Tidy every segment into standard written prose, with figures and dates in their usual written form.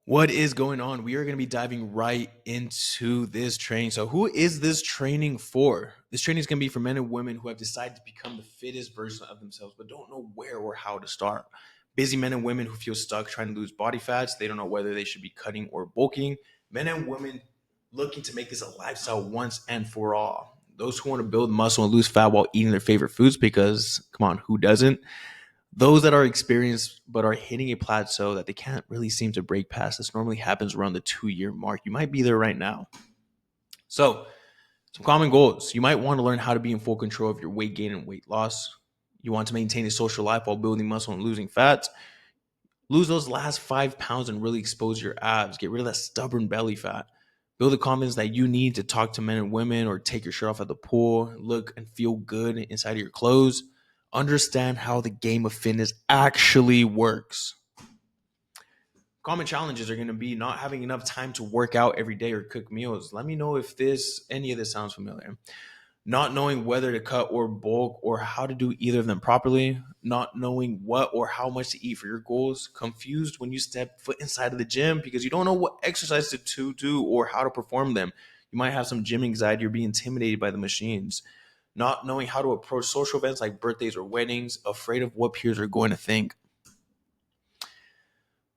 What is going on? We are going to be diving right into this training. So, who is this training for? This training is going to be for men and women who have decided to become the fittest version of themselves, but don't know where or how to start. Busy men and women who feel stuck trying to lose body fats. They don't know whether they should be cutting or bulking. Men and women looking to make this a lifestyle once and for all. Those who want to build muscle and lose fat while eating their favorite foods, because come on, who doesn't? Those that are experienced but are hitting a plateau that they can't really seem to break past. This normally happens around the 2 year mark. You might be there right now. So, some common goals. You might want to learn how to be in full control of your weight gain and weight loss. You want to maintain a social life while building muscle and losing fat. Lose those last 5 pounds and really expose your abs. Get rid of that stubborn belly fat. Build the confidence that you need to talk to men and women or take your shirt off at the pool, look and feel good inside of your clothes. Understand how the game of fitness actually works. Common challenges are going to be not having enough time to work out every day or cook meals. Let me know if any of this sounds familiar. Not knowing whether to cut or bulk or how to do either of them properly, not knowing what or how much to eat for your goals, confused when you step foot inside of the gym because you don't know what exercises to do or how to perform them. You might have some gym anxiety or be intimidated by the machines. Not knowing how to approach social events like birthdays or weddings, afraid of what peers are going to think.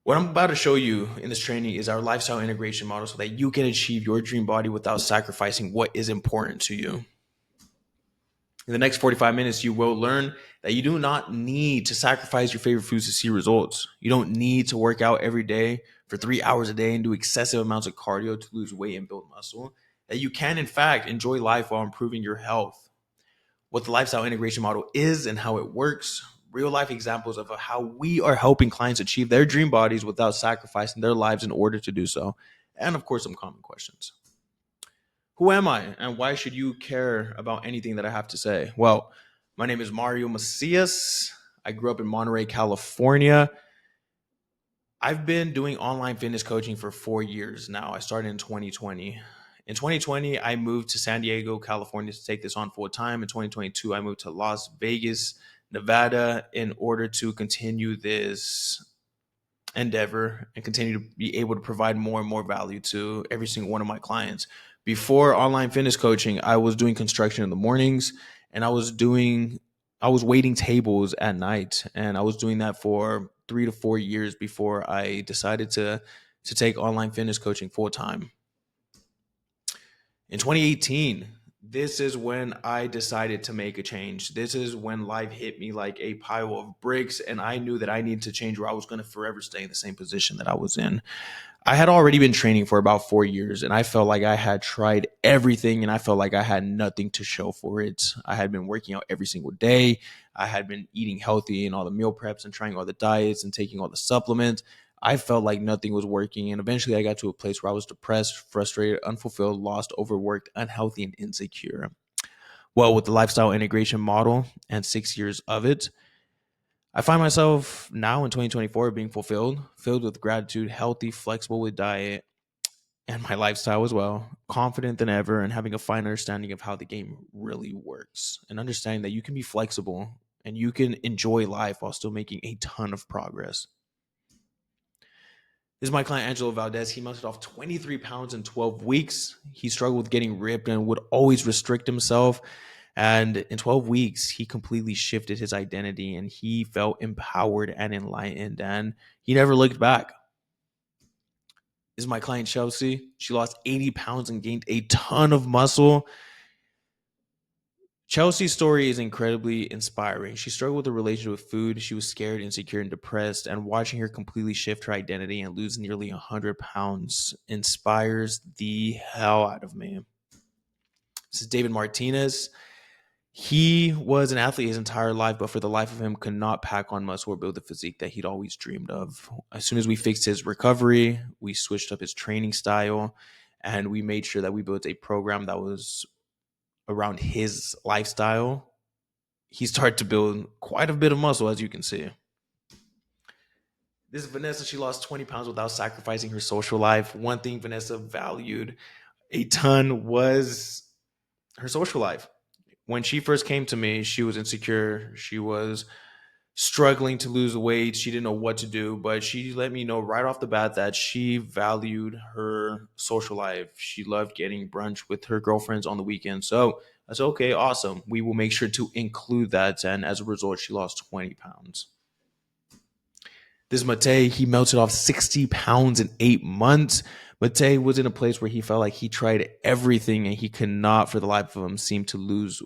What I'm about to show you in this training is our lifestyle integration model so that you can achieve your dream body without sacrificing what is important to you. In the next 45 minutes, you will learn that you do not need to sacrifice your favorite foods to see results. You don't need to work out every day for 3 hours a day and do excessive amounts of cardio to lose weight and build muscle. That you can, in fact, enjoy life while improving your health. What the lifestyle integration model is and how it works, real life examples of how we are helping clients achieve their dream bodies without sacrificing their lives in order to do so. And of course, some common questions. Who am I and why should you care about anything that I have to say? Well, my name is Mario Macias. I grew up in Monterey, California. I've been doing online fitness coaching for 4 years now. I started in 2020. In 2020, I moved to San Diego, California to take this on full time. In 2022, I moved to Las Vegas, Nevada in order to continue this endeavor and continue to be able to provide more and more value to every single one of my clients. Before online fitness coaching, I was doing construction in the mornings and I was waiting tables at night, and I was doing that for 3 to 4 years before I decided to take online fitness coaching full time. In 2018, this is when I decided to make a change. This is when life hit me like a pile of bricks, and I knew that I needed to change, or I was going to forever stay in the same position that I was in. I had already been training for about 4 years, and I felt like I had tried everything, and I felt like I had nothing to show for it. I had been working out every single day. I had been eating healthy and all the meal preps and trying all the diets and taking all the supplements. I felt like nothing was working. And eventually I got to a place where I was depressed, frustrated, unfulfilled, lost, overworked, unhealthy, and insecure. Well, with the lifestyle integration model and 6 years of it, I find myself now in 2024 being fulfilled, filled with gratitude, healthy, flexible with diet and my lifestyle as well, confident than ever, and having a fine understanding of how the game really works and understanding that you can be flexible and you can enjoy life while still making a ton of progress. This is my client, Angelo Valdez. He melted off 23 pounds in 12 weeks. He struggled with getting ripped and would always restrict himself. And in 12 weeks, he completely shifted his identity and he felt empowered and enlightened. And he never looked back. This is my client, Chelsea. She lost 80 pounds and gained a ton of muscle. Chelsea's story is incredibly inspiring. She struggled with a relationship with food. She was scared, insecure, and depressed. And watching her completely shift her identity and lose nearly 100 pounds inspires the hell out of me. This is David Martinez. He was an athlete his entire life, but for the life of him, could not pack on muscle or build the physique that he'd always dreamed of. As soon as we fixed his recovery, we switched up his training style, and we made sure that we built a program that was around his lifestyle. He started to build quite a bit of muscle, as you can see. This is Vanessa. She lost 20 pounds without sacrificing her social life. One thing Vanessa valued a ton was her social life. When she first came to me, she was insecure. She was struggling to lose weight. She didn't know what to do, but she let me know right off the bat that she valued her social life. She loved getting brunch with her girlfriends on the weekend. So I said, okay, awesome. We will make sure to include that. And as a result, she lost 20 pounds. This Mate, he melted off 60 pounds in 8 months. Mate was in a place where he felt like he tried everything and he could not, for the life of him, seem to lose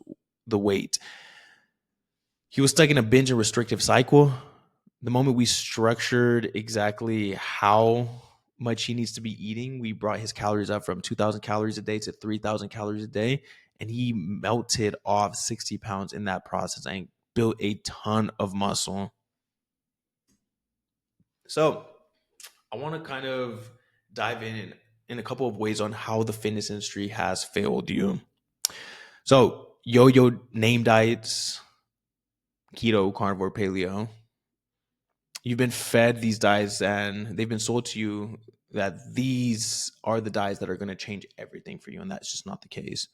the weight. He was stuck in a binge and restrictive cycle. The moment we structured exactly how much he needs to be eating, we brought his calories up from 2,000 calories a day to 3,000 calories a day. And he melted off 60 pounds in that process and built a ton of muscle. So I want to kind of dive in a couple of ways on how the fitness industry has failed you. So yo-yo name diets, keto, carnivore, paleo. You've been fed these diets and they've been sold to you that these are the diets that are going to change everything for you. And that's just not the case.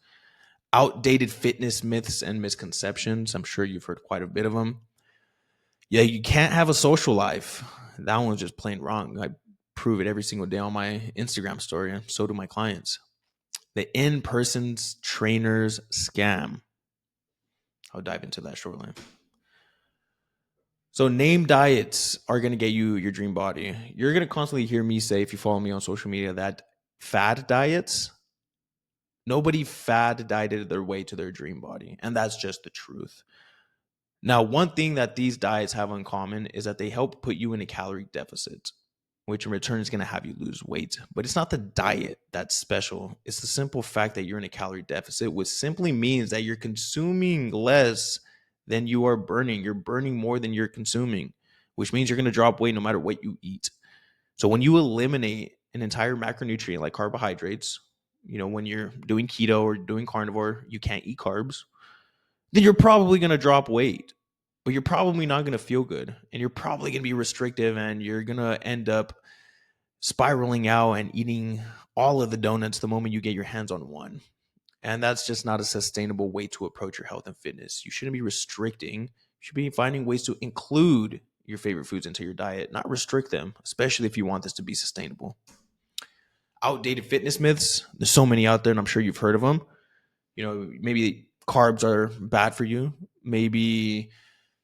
Outdated fitness myths and misconceptions. I'm sure you've heard quite a bit of them. Yeah, you can't have a social life. That one's just plain wrong. I prove it every single day on my Instagram story, and so do my clients. The in-person trainers scam. I'll dive into that shortly. So name diets are going to get you your dream body. You're going to constantly hear me say, if you follow me on social media, that fad diets, nobody fad dieted their way to their dream body. And that's just the truth. Now, one thing that these diets have in common is that they help put you in a calorie deficit, which in return is going to have you lose weight. But it's not the diet that's special. It's the simple fact that you're in a calorie deficit, which simply means that you're consuming less than you are burning. You're burning more than you're consuming, which means you're going to drop weight no matter what you eat. So when you eliminate an entire macronutrient like carbohydrates, when you're doing keto or doing carnivore, you can't eat carbs, then you're probably going to drop weight, but you're probably not going to feel good. And you're probably going to be restrictive and you're going to end up spiraling out and eating all of the donuts the moment you get your hands on one. And that's just not a sustainable way to approach your health and fitness. You shouldn't be restricting. You should be finding ways to include your favorite foods into your diet, not restrict them, especially if you want this to be sustainable. Outdated fitness myths. There's so many out there, and I'm sure you've heard of them. Maybe carbs are bad for you. Maybe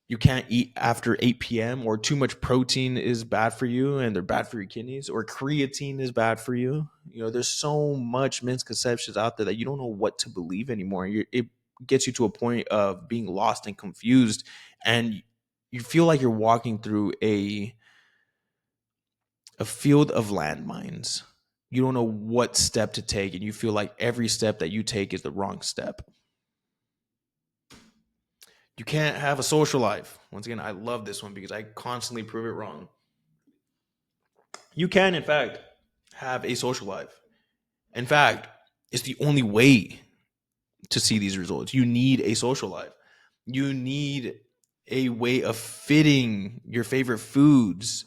you can't eat after 8 p.m. or too much protein is bad for you and they're bad for your kidneys, or creatine is bad for you. There's so much misconceptions out there that you don't know what to believe anymore. It gets you to a point of being lost and confused, and you feel like you're walking through a field of landmines. You don't know what step to take, and you feel like every step that you take is the wrong step. You can't have a social life. Once again, I love this one because I constantly prove it wrong. You can, in fact, have a social life. In fact, it's the only way to see these results. You need a social life. You need a way of fitting your favorite foods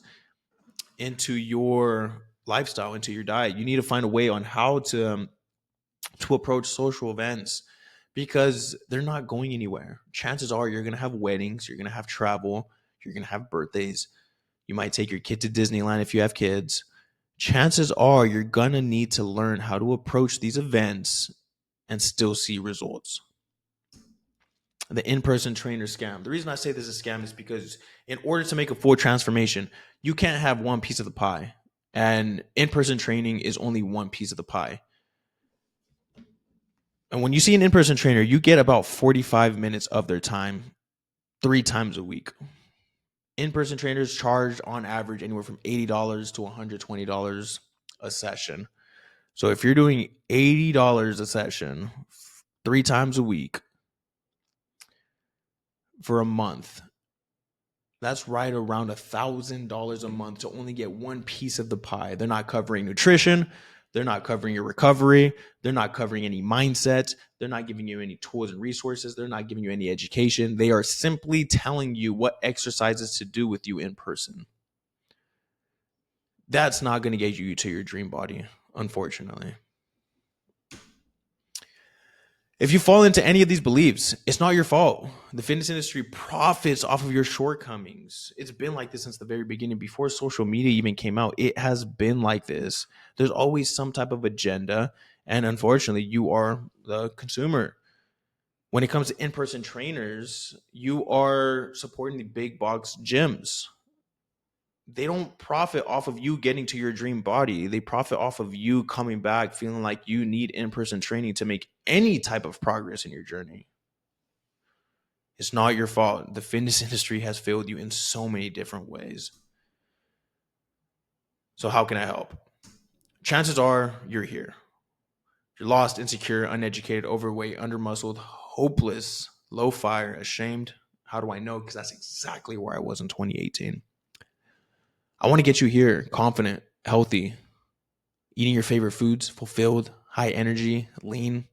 into your lifestyle, into your diet. You need to find a way on how to approach social events, because they're not going anywhere. Chances are you're going to have weddings, you're going to have travel, you're going to have birthdays. You might take your kid to Disneyland if you have kids. Chances are you're going to need to learn how to approach these events and still see results. The in-person trainer scam. The reason I say this is a scam is because in order to make a full transformation, you can't have one piece of the pie. And in-person training is only one piece of the pie. And when you see an in-person trainer, you get about 45 minutes of their time 3 times a week. In-person trainers charge on average anywhere from $80 to $120 a session. So if you're doing $80 a session 3 times a week for a month, that's right around $1,000 a month to only get one piece of the pie. They're not covering nutrition. They're not covering your recovery. They're not covering any mindset. They're not giving you any tools and resources. They're not giving you any education. They are simply telling you what exercises to do with you in person. That's not going to get you to your dream body, unfortunately. If you fall into any of these beliefs, it's not your fault. The fitness industry profits off of your shortcomings. It's been like this since the very beginning. Before social media even came out, it has been like this. There's always some type of agenda. And unfortunately, you are the consumer. When it comes to in-person trainers, you are supporting the big box gyms. They don't profit off of you getting to your dream body. They profit off of you coming back feeling like you need in-person training to make any type of progress in your journey. It's not your fault. The fitness industry has failed you in so many different ways. So how can I help? Chances are you're here. You're lost, insecure, uneducated, overweight, undermuscled, hopeless, low fire, ashamed. How do I know? Because that's exactly where I was in 2018. I want to get you here, confident, healthy, eating your favorite foods, fulfilled, high energy, lean.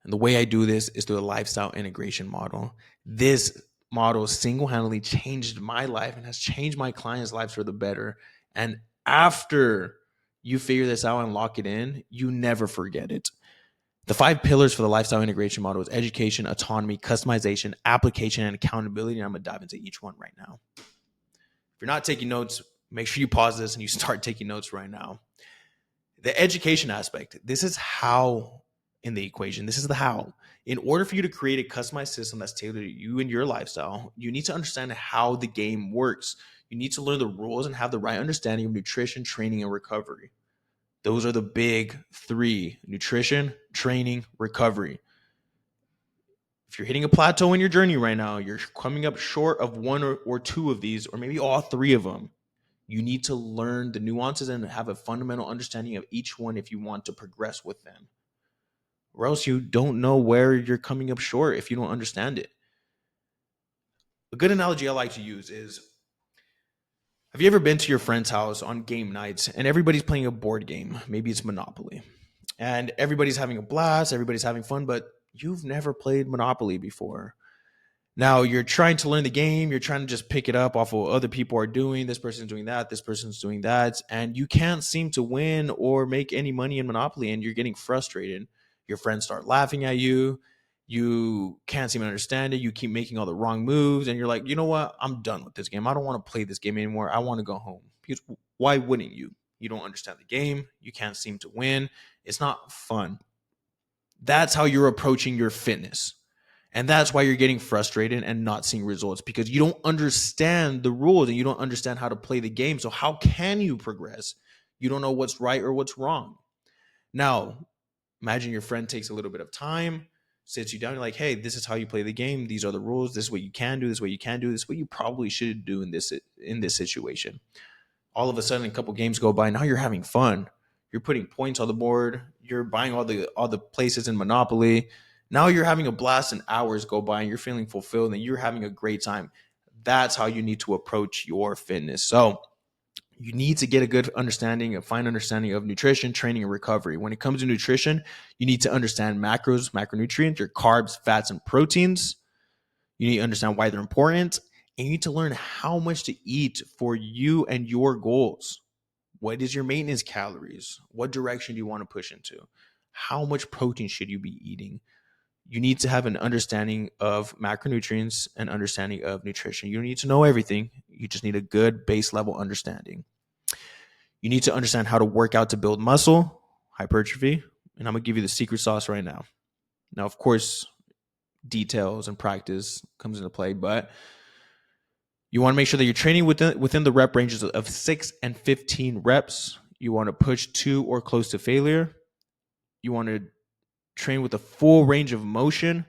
And the way I do this is through a lifestyle integration model. This model single-handedly changed my life and has changed my clients' lives for the better. And after you figure this out and lock it in, you never forget it. The 5 pillars for the lifestyle integration model is education, autonomy, customization, application, and accountability. And I'm going to dive into each one right now. If you're not taking notes, make sure you pause this and you start taking notes right now. The education aspect, this is how in the equation. This is the how. In order for you to create a customized system that's tailored to you and your lifestyle, you need to understand how the game works. You need to learn the rules and have the right understanding of nutrition, training, and recovery. Those are the big 3: nutrition, training, recovery. If you're hitting a plateau in your journey right now, you're coming up short of 1 or 2 of these, or maybe all 3 of them. You need to learn the nuances and have a fundamental understanding of each one if you want to progress with them. Or else you don't know where you're coming up short if you don't understand it. A good analogy I like to use is, have you ever been to your friend's house on game nights and everybody's playing a board game? Maybe it's Monopoly. And everybody's having a blast, everybody's having fun, but you've never played Monopoly before. Now you're trying to learn the game. You're trying to just pick it up off of what other people are doing. This person's doing that. This person's doing that. And you can't seem to win or make any money in Monopoly, and you're getting frustrated. Your friends start laughing at you. You can't seem to understand it. You keep making all the wrong moves. And you're like, you know what? I'm done with this game. I don't want to play this game anymore. I want to go home. Because why wouldn't you? You don't understand the game. You can't seem to win. It's not fun. That's how you're approaching your fitness. And that's why you're getting frustrated and not seeing results, because you don't understand the rules and you don't understand how to play the game. So how can you progress? You don't know what's right or what's wrong. Now, imagine your friend takes a little bit of time, sits you down, you're like, hey, this is how you play the game. These are the rules. This is what you can do. This is what you can do. This is what you probably should do in this situation. All of a sudden, a couple games go by. Now you're having fun. You're putting points on the board. You're buying all the places in Monopoly. Now you're having a blast and hours go by and you're feeling fulfilled and you're having a great time. That's how you need to approach your fitness. So you need to get a good understanding, a fine understanding of nutrition, training, and recovery. When it comes to nutrition, you need to understand macros, macronutrients, your carbs, fats, and proteins. You need to understand why they're important. And you need to learn how much to eat for you and your goals. What is your maintenance calories? What direction do you want to push into? How much protein should you be eating? You need to have an understanding of macronutrients and understanding of nutrition. You don't need to know everything. You just need a good base level understanding. You need to understand how to work out to build muscle, hypertrophy, and I'm going to give you the secret sauce right now. Now, of course, details and practice comes into play, but you want to make sure that you're training within the rep ranges of 6 and 15 reps. You want to push to or close to failure. You want to train with a full range of motion,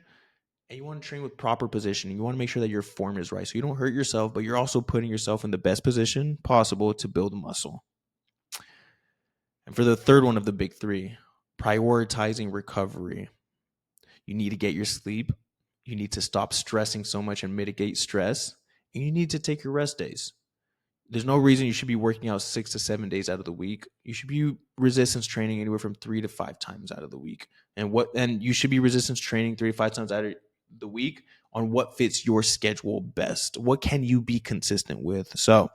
and you want to train with proper positioning. You want to make sure that your form is right so you don't hurt yourself, but you're also putting yourself in the best position possible to build muscle. And for the third one of the big 3, prioritizing recovery. You need to get your sleep. You need to stop stressing so much and mitigate stress. And you need to take your rest days. There's no reason you should be working out 6 to 7 days out of the week. You should be resistance training anywhere from 3 to 5 times out of the week. And you should be resistance training 3 to 5 times out of the week on what fits your schedule best. What can you be consistent with? So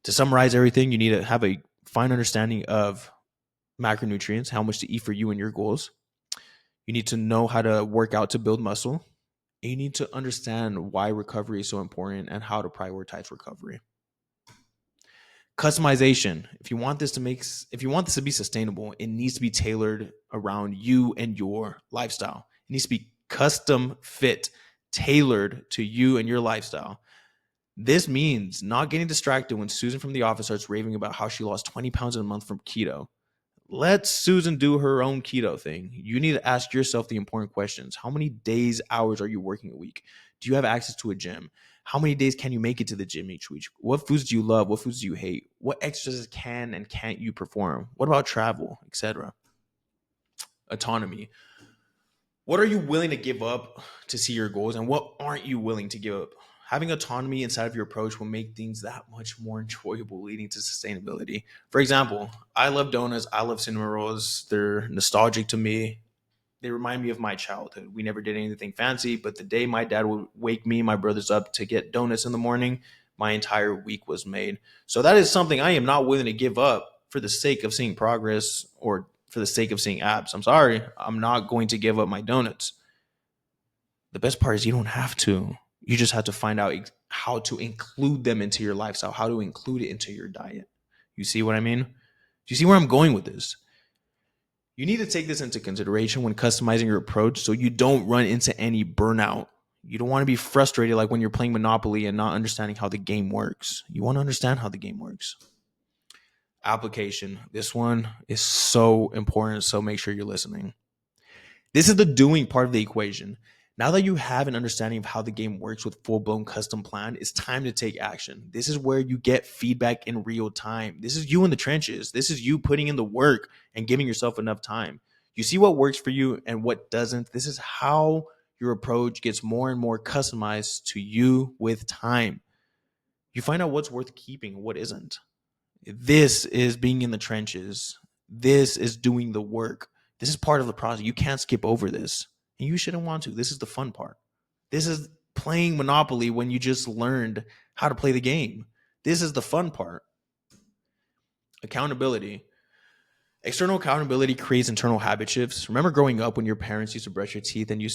to summarize everything, you need to have a fine understanding of macronutrients, how much to eat for you and your goals. You need to know how to work out to build muscle. And you need to understand why recovery is so important and how to prioritize recovery. Customization. If you want this to be sustainable, it needs to be tailored around you and your lifestyle. It needs to be custom fit, tailored to you and your lifestyle. This means not getting distracted when Susan from the office starts raving about how she lost 20 pounds in a month from keto. Let Susan do her own keto thing. You need to ask yourself the important questions. How many days, hours are you working a week? Do you have access to a gym? How many days can you make it to the gym each week? What foods do you love? What foods do you hate? What exercises can and can't you perform? What about travel, etc.? Autonomy. What are you willing to give up to see your goals, and what aren't you willing to give up? Having autonomy inside of your approach will make things that much more enjoyable, leading to sustainability. For example, I love donuts. I love cinnamon rolls. They're nostalgic to me. They remind me of my childhood. We never did anything fancy, but the day my dad would wake me and my brothers up to get donuts in the morning, my entire week was made. So that is something I am not willing to give up for the sake of seeing progress or for the sake of seeing abs. I'm sorry. I'm not going to give up my donuts. The best part is you don't have to. You just have to find out how to include them into your lifestyle, how to include it into your diet. You see what I mean? Do you see where I'm going with this? You need to take this into consideration when customizing your approach so you don't run into any burnout. You don't want to be frustrated like when you're playing Monopoly and not understanding how the game works. You want to understand how the game works. Application. This one is so important, so make sure you're listening. This is the doing part of the equation. Now that you have an understanding of how the game works with full-blown custom plan, it's time to take action. This is where you get feedback in real time. This is you in the trenches. This is you putting in the work and giving yourself enough time. You see what works for you and what doesn't. This is how your approach gets more and more customized to you with time. You find out what's worth keeping and what isn't. This is being in the trenches. This is doing the work. This is part of the process. You can't skip over this. And you shouldn't want to. This is the fun part. This is playing Monopoly when you just learned how to play the game. This is the fun part. Accountability. External accountability creates internal habit shifts. Remember growing up when your parents used to brush your teeth and your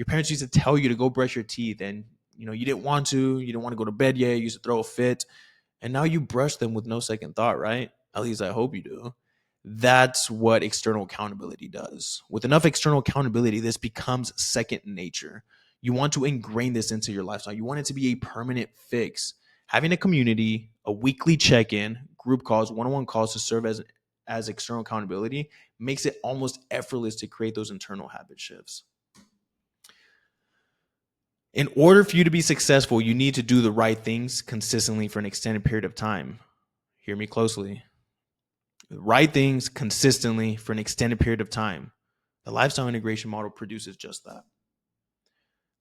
parents used to tell you to go brush your teeth, and you didn't want to, you didn't want to go to bed yet, you used to throw a fit. And now you brush them with no second thought, right? At least I hope you do. That's what external accountability does. With enough external accountability, this becomes second nature. You want to ingrain this into your lifestyle. You want it to be a permanent fix. Having a community, a weekly check-in, group calls, one-on-one calls to serve as external accountability makes it almost effortless to create those internal habit shifts. In order for you to be successful, you need to do the right things consistently for an extended period of time. Hear me closely. The right things consistently for an extended period of time. The lifestyle integration model produces just that.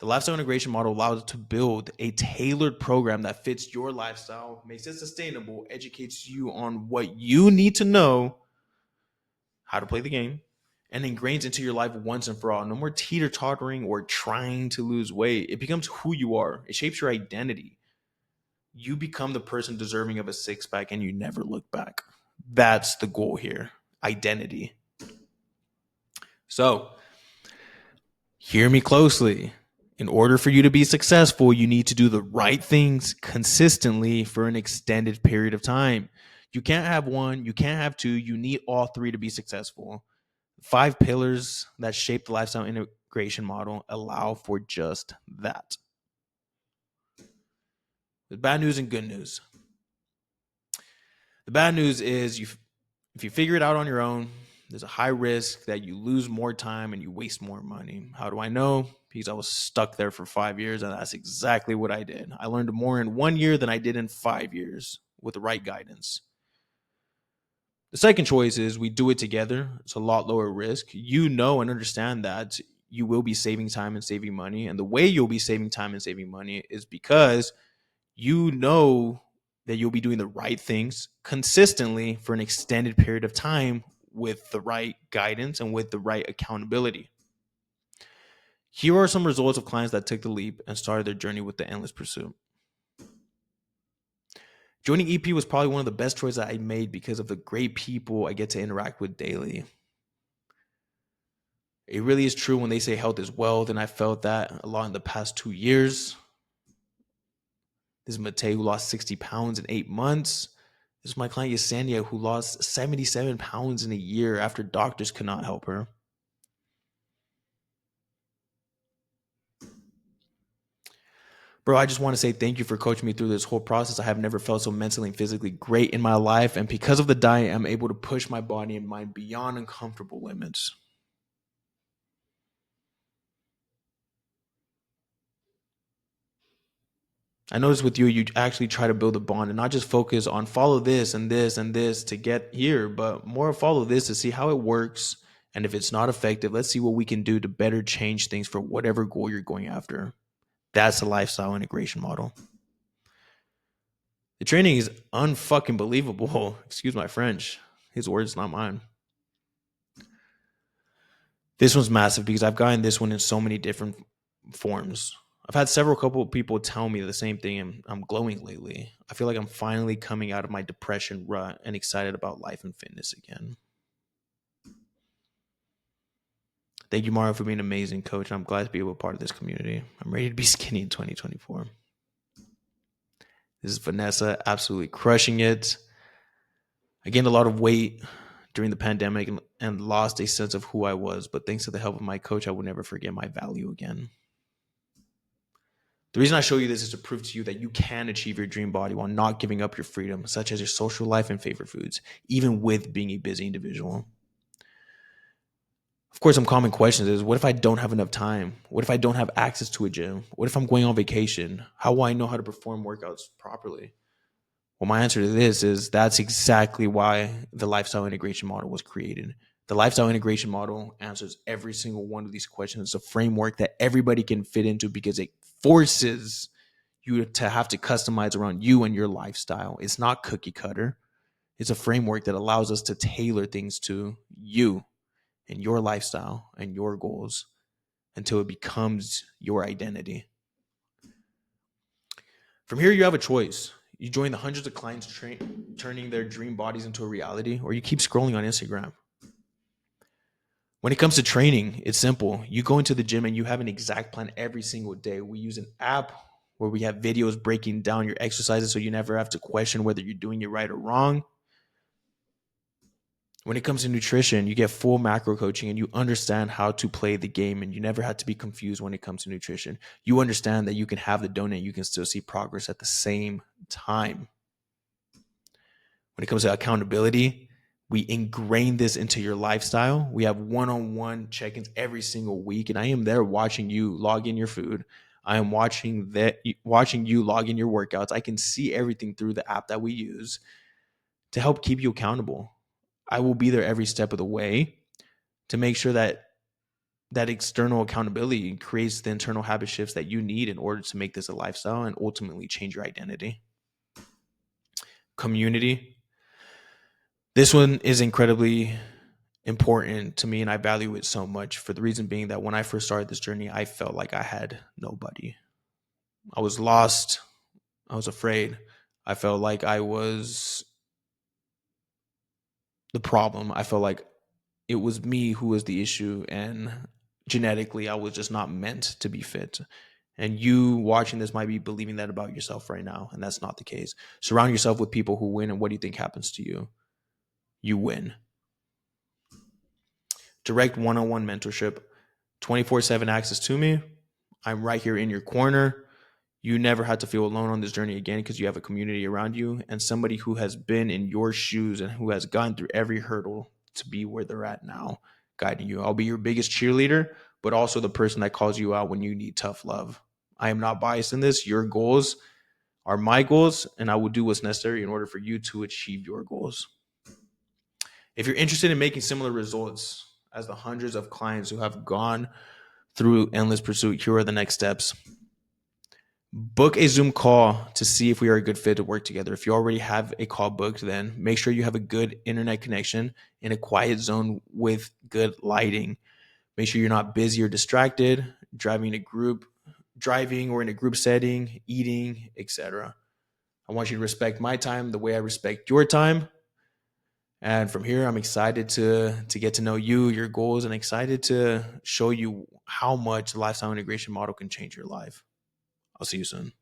The lifestyle integration model allows you to build a tailored program that fits your lifestyle, makes it sustainable, educates you on what you need to know, how to play the game, and ingrains into your life once and for all. No more teeter-tottering or trying to lose weight. It becomes who you are. It shapes your identity. You become the person deserving of a six-pack and you never look back. That's the goal here. Identity. So, hear me closely. In order for you to be successful, you need to do the right things consistently for an extended period of time. You can't have one, you can't have two, you need all three to be successful. 5 pillars that shape the lifestyle integration model allow for just that. The bad news and good news. The bad news is if you figure it out on your own, there's a high risk that you lose more time and you waste more money. How do I know? Because I was stuck there for 5 years, and that's exactly what I did. I learned more in 1 year than I did in 5 years with the right guidance. The second choice is we do it together. It's a lot lower risk. You know and understand that you will be saving time and saving money. And the way you'll be saving time and saving money is because you know that you'll be doing the right things consistently for an extended period of time with the right guidance and with the right accountability. Here are some results of clients that took the leap and started their journey with the endless pursuit. Joining EP was probably one of the best choices I made because of the great people I get to interact with daily. It really is true when they say health is wealth, and I felt that a lot in the past 2 years. This is Matei, who lost 60 pounds in 8 months. This is my client Yesenia, who lost 77 pounds in a year after doctors could not help her. Bro, I just want to say thank you for coaching me through this whole process. I have never felt so mentally and physically great in my life. And because of the diet, I'm able to push my body and mind beyond uncomfortable limits. I noticed with you, you actually try to build a bond and not just focus on follow this and this and this to get here, but more follow this to see how it works. And if it's not effective, let's see what we can do to better change things for whatever goal you're going after. That's the lifestyle integration model. The training is unfucking believable. Excuse my French. His words, not mine. This one's massive because I've gotten this one in so many different forms. I've had several couple of people tell me the same thing, and I'm glowing lately. I feel like I'm finally coming out of my depression rut and excited about life and fitness again. Thank you, Mario, for being an amazing coach. I'm glad to be a part of this community. I'm ready to be skinny in 2024. This is Vanessa, absolutely crushing it. I gained a lot of weight during the pandemic and lost a sense of who I was, but thanks to the help of my coach, I will never forget my value again. The reason I show you this is to prove to you that you can achieve your dream body while not giving up your freedom, such as your social life and favorite foods, even with being a busy individual. Of course, some common questions is, what if I don't have enough time? What if I don't have access to a gym? What if I'm going on vacation? How will I know how to perform workouts properly? Well, my answer to this is that's exactly why the lifestyle integration model was created. The lifestyle integration model answers every single one of these questions. It's a framework that everybody can fit into because it forces you to have to customize around you and your lifestyle. It's not cookie cutter. It's a framework that allows us to tailor things to you and your lifestyle and your goals until it becomes your identity. From here, you have a choice. You join the hundreds of clients turning their dream bodies into a reality, or you keep scrolling on Instagram. When it comes to training, it's simple. You go into the gym and you have an exact plan every single day. We use an app where we have videos breaking down your exercises so you never have to question whether you're doing it right or wrong. When it comes to nutrition, you get full macro coaching and you understand how to play the game, and you never have to be confused when it comes to nutrition. You understand that you can have the donut, you can still see progress at the same time. When it comes to accountability, we ingrain this into your lifestyle. We have one-on-one check-ins every single week, and I am there watching you log in your food. I am watching you log in your workouts. I can see everything through the app that we use to help keep you accountable. I will be there every step of the way to make sure that that external accountability creates the internal habit shifts that you need in order to make this a lifestyle and ultimately change your identity. Community. This one is incredibly important to me, and I value it so much for the reason being that when I first started this journey, I felt like I had nobody. I was lost. I was afraid. I felt like I was the problem. I felt like it was me who was the issue, and genetically I was just not meant to be fit. And you watching this might be believing that about yourself right now, and that's not the case. Surround yourself with people who win, and what do you think happens to you? You win. Direct one-on-one mentorship, 24/7 access to me. I'm right here in your corner. You never had to feel alone on this journey again because you have a community around you and somebody who has been in your shoes and who has gone through every hurdle to be where they're at now, guiding you. I'll be your biggest cheerleader, but also the person that calls you out when you need tough love. I am not biased in this. Your goals are my goals, and I will do what's necessary in order for you to achieve your goals. If you're interested in making similar results as the hundreds of clients who have gone through Endless Pursuit, here are the next steps. Book a Zoom call to see if we are a good fit to work together. If you already have a call booked, then make sure you have a good internet connection in a quiet zone with good lighting. Make sure you're not busy or distracted, driving or in a group setting, eating, etc. I want you to respect my time the way I respect your time. And from here, I'm excited to get to know you, your goals, and excited to show you how much the lifestyle integration model can change your life. I'll see you soon.